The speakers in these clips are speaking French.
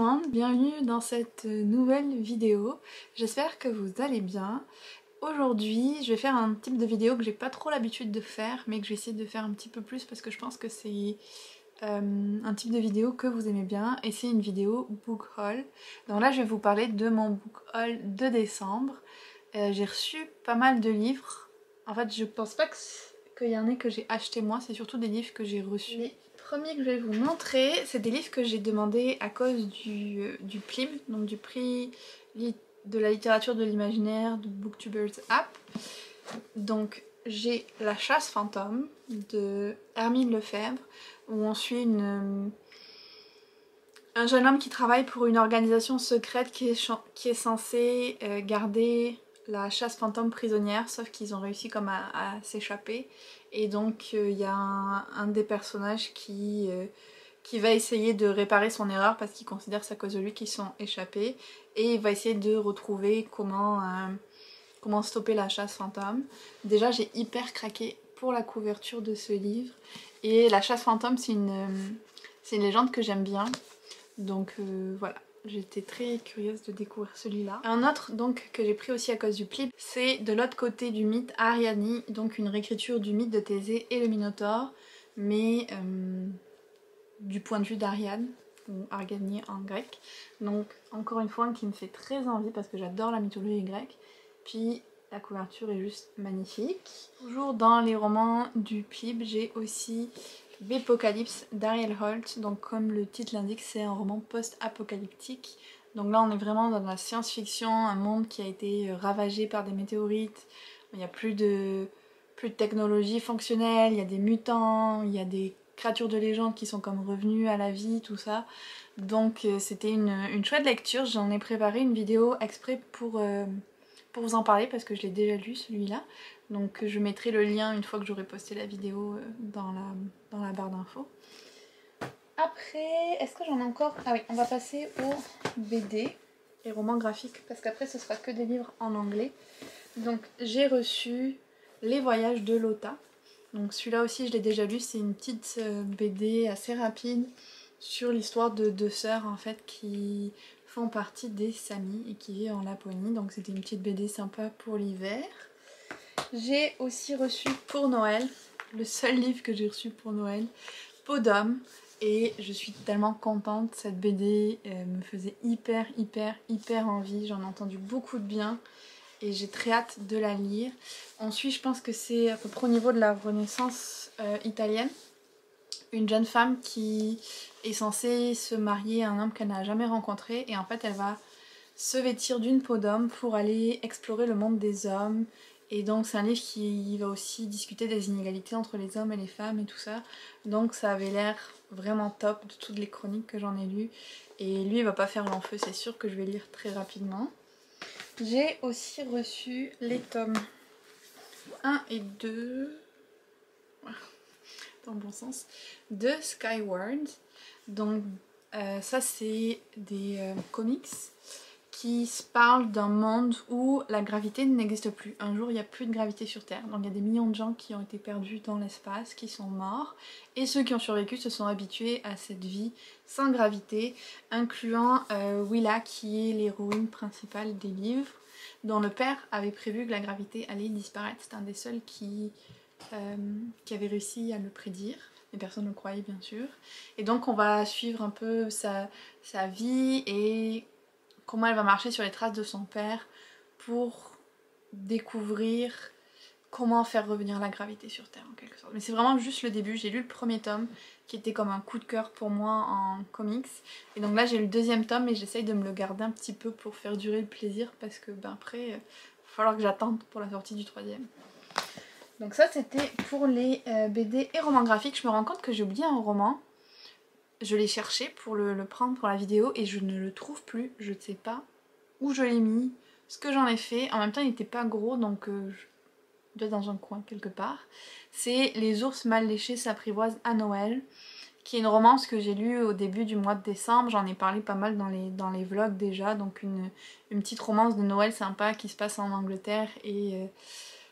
monde, bienvenue dans cette nouvelle vidéo. J'espère que vous allez bien. Aujourd'hui, je vais faire un type de vidéo que j'ai pas trop l'habitude de faire, mais que je vais essayer de faire un petit peu plus parce que je pense que c'est un type de vidéo que vous aimez bien, et c'est une vidéo book haul. Donc là, je vais vous parler de mon book haul de décembre. J'ai reçu pas mal de livres. En fait, je pense pas qu'il y en ait que j'ai acheté moi, c'est surtout des livres que j'ai reçus. Les premiers que je vais vous montrer, c'est des livres que j'ai demandés à cause du PLIB, donc du prix de la littérature de l'imaginaire de Booktubers App. Donc j'ai La chasse fantôme de Hermine Lefebvre, où on suit un jeune homme qui travaille pour une organisation secrète qui est censée garder la chasse fantôme prisonnière, sauf qu'ils ont réussi comme à s'échapper. Et donc il y a un des personnages qui va essayer de réparer son erreur parce qu'il considère que c'est à cause de lui qu'ils sont échappés. Et il va essayer de retrouver comment stopper la chasse fantôme. Déjà j'ai hyper craqué pour la couverture de ce livre. Et la chasse fantôme c'est une légende que j'aime bien. Donc voilà, j'étais très curieuse de découvrir celui-là. Un autre donc que j'ai pris aussi à cause du PLIB, c'est De l'autre côté du mythe, Ariadne, donc une réécriture du mythe de Thésée et le Minotaure, mais du point de vue d'Ariadne, ou Ariadne en grec. Donc encore une fois qui me fait très envie parce que j'adore la mythologie grecque. Puis la couverture est juste magnifique. Toujours dans les romans du PLIB, j'ai aussi Bépocalypse d'Ariel Holt. Donc comme le titre l'indique, c'est un roman post-apocalyptique. Donc là on est vraiment dans la science-fiction, un monde qui a été ravagé par des météorites. Il n'y a plus de technologie fonctionnelle, il y a des mutants, il y a des créatures de légende qui sont comme revenues à la vie, tout ça. Donc c'était une chouette lecture. J'en ai préparé une vidéo exprès pour vous en parler parce que je l'ai déjà lu celui-là. Donc je mettrai le lien une fois que j'aurai posté la vidéo dans la barre d'infos. Après, est-ce que j'en ai encore? Ah oui, on va passer aux BD, les romans graphiques, parce qu'après ce sera que des livres en anglais. Donc j'ai reçu Les voyages de Lota. Donc celui-là aussi je l'ai déjà lu, c'est une petite BD assez rapide sur l'histoire de deux sœurs en fait qui font partie des Sami et qui vivent en Laponie. Donc c'était une petite BD sympa pour l'hiver. J'ai aussi reçu pour Noël, le seul livre que j'ai reçu pour Noël, Peau d'homme. Et je suis tellement contente, cette BD me faisait hyper envie, j'en ai entendu beaucoup de bien. Et j'ai très hâte de la lire. Ensuite, je pense que c'est à peu près au niveau de la Renaissance italienne. Une jeune femme qui est censée se marier à un homme qu'elle n'a jamais rencontré. Et en fait, elle va se vêtir d'une peau d'homme pour aller explorer le monde des hommes. Et donc c'est un livre qui va aussi discuter des inégalités entre les hommes et les femmes et tout ça. Donc ça avait l'air vraiment top de toutes les chroniques que j'en ai lues. Et lui, il va pas faire long feu, c'est sûr que je vais lire très rapidement. J'ai aussi reçu les tomes 1 et 2, dans le bon sens, de Skyward. Donc ça c'est des comics qui se parlent d'un monde où la gravité n'existe plus. Un jour il n'y a plus de gravité sur Terre, donc il y a des millions de gens qui ont été perdus dans l'espace, qui sont morts, et ceux qui ont survécu se sont habitués à cette vie sans gravité, incluant Willa qui est l'héroïne principale des livres, dont le père avait prévu que la gravité allait disparaître. C'est un des seuls qui avait réussi à le prédire, mais personne ne le croyait bien sûr. Et donc on va suivre un peu sa vie et comment elle va marcher sur les traces de son père pour découvrir comment faire revenir la gravité sur Terre en quelque sorte. Mais c'est vraiment juste le début. J'ai lu le premier tome qui était comme un coup de cœur pour moi en comics. Et donc là j'ai lu le deuxième tome et j'essaye de me le garder un petit peu pour faire durer le plaisir parce que ben après il va falloir que j'attende pour la sortie du troisième. Donc ça c'était pour les BD et romans graphiques. Je me rends compte que j'ai oublié un roman. Je l'ai cherché pour le prendre pour la vidéo et je ne le trouve plus. Je ne sais pas où je l'ai mis, ce que j'en ai fait. En même temps il n'était pas gros donc je dois être dans un coin quelque part. C'est Les ours mal léchés s'apprivoisent à Noël, qui est une romance que j'ai lue au début du mois de décembre. J'en ai parlé pas mal dans les vlogs déjà. Donc une petite romance de Noël sympa qui se passe en Angleterre et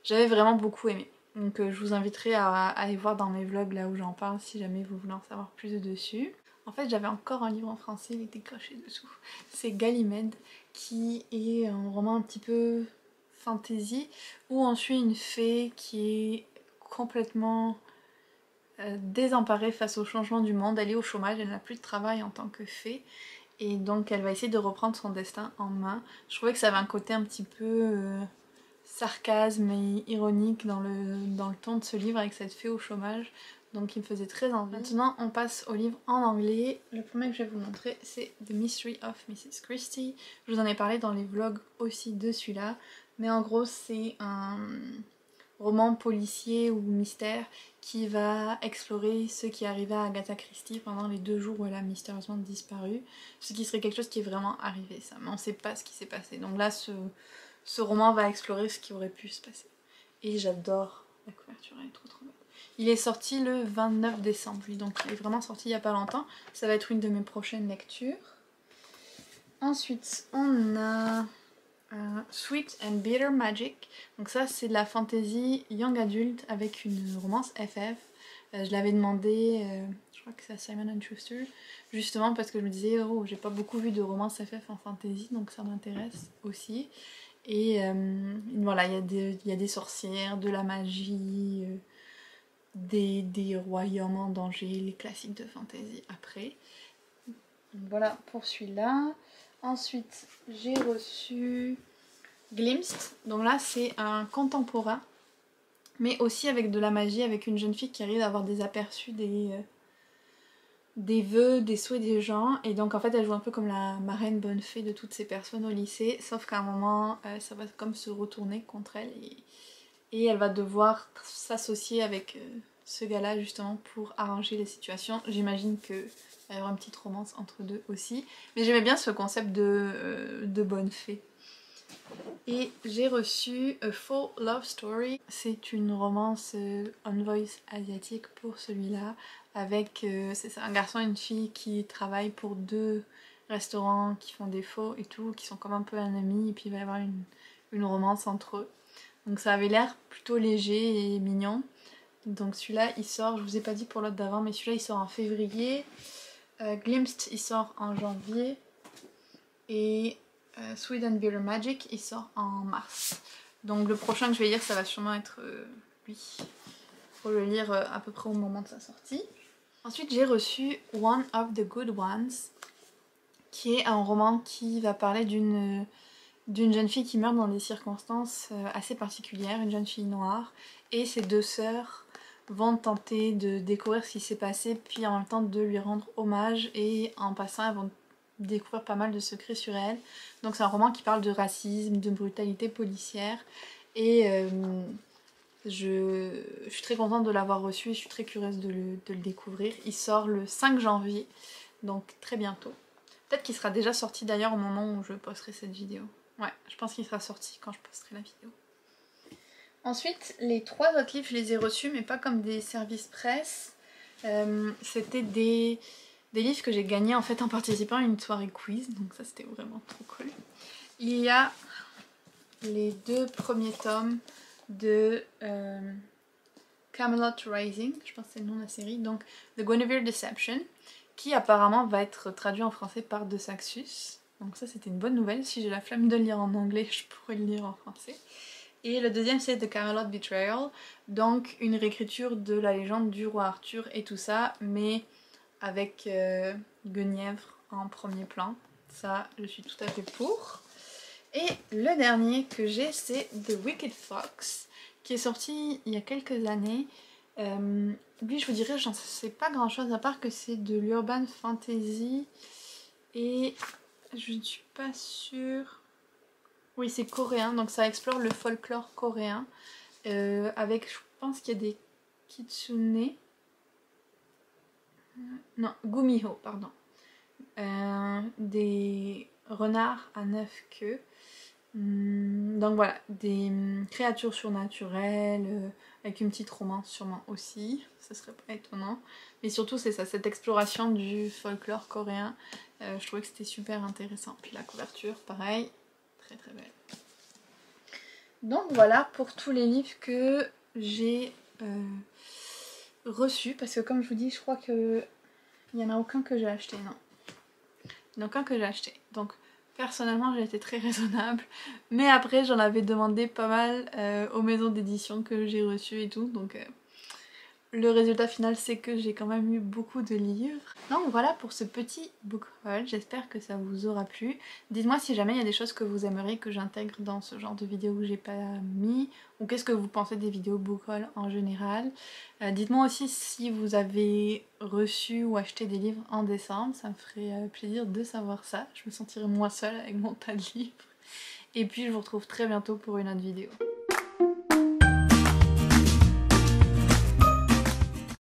j'avais vraiment beaucoup aimé. Donc je vous inviterai à aller voir dans mes vlogs là où j'en parle si jamais vous voulez en savoir plus dessus. En fait j'avais encore un livre en français, il était caché dessous. C'est Ganymède, qui est un roman un petit peu fantasy, où on suit une fée qui est complètement désemparée face au changement du monde. Elle est au chômage, elle n'a plus de travail en tant que fée. Et donc elle va essayer de reprendre son destin en main. Je trouvais que ça avait un côté un petit peu sarcasme et ironique dans le ton de ce livre avec cette fée au chômage. Donc il me faisait très envie. Maintenant on passe au livre en anglais. Le premier que je vais vous montrer c'est The Mystery of Mrs. Christie. Je vous en ai parlé dans les vlogs aussi de celui-là. Mais en gros c'est un roman policier ou mystère qui va explorer ce qui est arrivé à Agatha Christie pendant les 2 jours où elle a mystérieusement disparu. Ce qui serait quelque chose qui est vraiment arrivé, ça, mais on ne sait pas ce qui s'est passé. Donc là, ce roman va explorer ce qui aurait pu se passer. Et j'adore la couverture, elle est trop belle. Il est sorti le 29 décembre, lui, donc il est vraiment sorti il n'y a pas longtemps. Ça va être une de mes prochaines lectures. Ensuite, on a Sweet and Bitter Magic. Donc ça c'est de la fantasy young adult avec une romance FF. Je l'avais demandé, je crois que c'est à Simon & Schuster, justement parce que je me disais oh j'ai pas beaucoup vu de romance FF en fantasy donc ça m'intéresse aussi. Et voilà, il y a des sorcières, de la magie, des royaumes en danger, les classiques de fantasy après. Donc voilà pour celui-là. Ensuite j'ai reçu Glimpsed, donc là c'est un contemporain, mais aussi avec de la magie, avec une jeune fille qui arrive à avoir des aperçus des vœux, des souhaits des gens, et donc en fait elle joue un peu comme la marraine bonne fée de toutes ces personnes au lycée, sauf qu'à un moment ça va comme se retourner contre elle, et elle va devoir s'associer avec ce gars-là justement pour arranger les situations. J'imagine qu'il va y avoir une petite romance entre deux aussi, mais j'aimais bien ce concept de bonne fée. Et j'ai reçu A Full Love Story. C'est une romance on voice asiatique pour celui-là, avec c'est un garçon et une fille qui travaillent pour 2 restaurants qui font des faux et tout, qui sont comme un peu ennemis, et puis il va y avoir une romance entre eux. Donc ça avait l'air plutôt léger et mignon. Donc celui-là il sort, je vous ai pas dit pour l'autre d'avant, mais celui-là il sort en février. Glimpsed il sort en janvier. Et Sweet and Bitter Magic il sort en mars. Donc le prochain que je vais lire ça va sûrement être lui. Faut le lire à peu près au moment de sa sortie. Ensuite j'ai reçu One of the Good Ones, qui est un roman qui va parler d'une jeune fille qui meurt dans des circonstances assez particulières, une jeune fille noire, et ses 2 sœurs vont tenter de découvrir ce qui s'est passé, puis en même temps de lui rendre hommage, et en passant elles vont découvrir pas mal de secrets sur elle. Donc c'est un roman qui parle de racisme, de brutalité policière, et je suis très contente de l'avoir reçu et je suis très curieuse de le découvrir. Il sort le 5 janvier, donc très bientôt. Peut-être qu'il sera déjà sorti d'ailleurs au moment où je posterai cette vidéo. Ouais, je pense qu'il sera sorti quand je posterai la vidéo. Ensuite, les 3 autres livres, je les ai reçus, mais pas comme des services presse. C'était des livres que j'ai gagnés en fait en participant à une soirée quiz, donc ça c'était vraiment trop cool. Il y a les 2 premiers tomes de Camelot Rising, je pense que c'est le nom de la série, donc The Guinevere Deception, qui apparemment va être traduit en français par De Saxus. Donc ça c'était une bonne nouvelle, si j'ai la flemme de le lire en anglais, je pourrais le lire en français. Et le deuxième c'est The Camelot Betrayal, donc une réécriture de la légende du roi Arthur et tout ça, mais avec Guenièvre en premier plan. Ça, je suis tout à fait pour. Et le dernier que j'ai, c'est The Wicked Fox, qui est sorti il y a quelques années. Lui, je vous dirais, j'en sais pas grand chose, à part que c'est de l'urban fantasy. Et je ne suis pas sûre... Oui, c'est coréen, donc ça explore le folklore coréen. Avec, je pense qu'il y a des kitsune. Non, gumiho, pardon. Des renards à 9 queues. Donc voilà, des créatures surnaturelles, avec une petite romance sûrement aussi, ce serait pas étonnant. Mais surtout c'est ça, cette exploration du folklore coréen, je trouvais que c'était super intéressant. Puis la couverture, pareil, très très belle. Donc voilà pour tous les livres que j'ai reçus, parce que comme je vous dis, je crois que Il n'y en a aucun que j'ai acheté, non. Il n'y en a aucun que j'ai acheté. Donc personnellement j'ai été très raisonnable. Mais après j'en avais demandé pas mal aux maisons d'édition que j'ai reçues et tout. Donc le résultat final c'est que j'ai quand même eu beaucoup de livres. Donc voilà pour ce petit book haul, j'espère que ça vous aura plu. Dites-moi si jamais il y a des choses que vous aimeriez que j'intègre dans ce genre de vidéo que j'ai pas mis, ou qu'est-ce que vous pensez des vidéos book haul en général. Dites-moi aussi si vous avez reçu ou acheté des livres en décembre, ça me ferait plaisir de savoir ça. Je me sentirais moins seule avec mon tas de livres. Et puis je vous retrouve très bientôt pour une autre vidéo.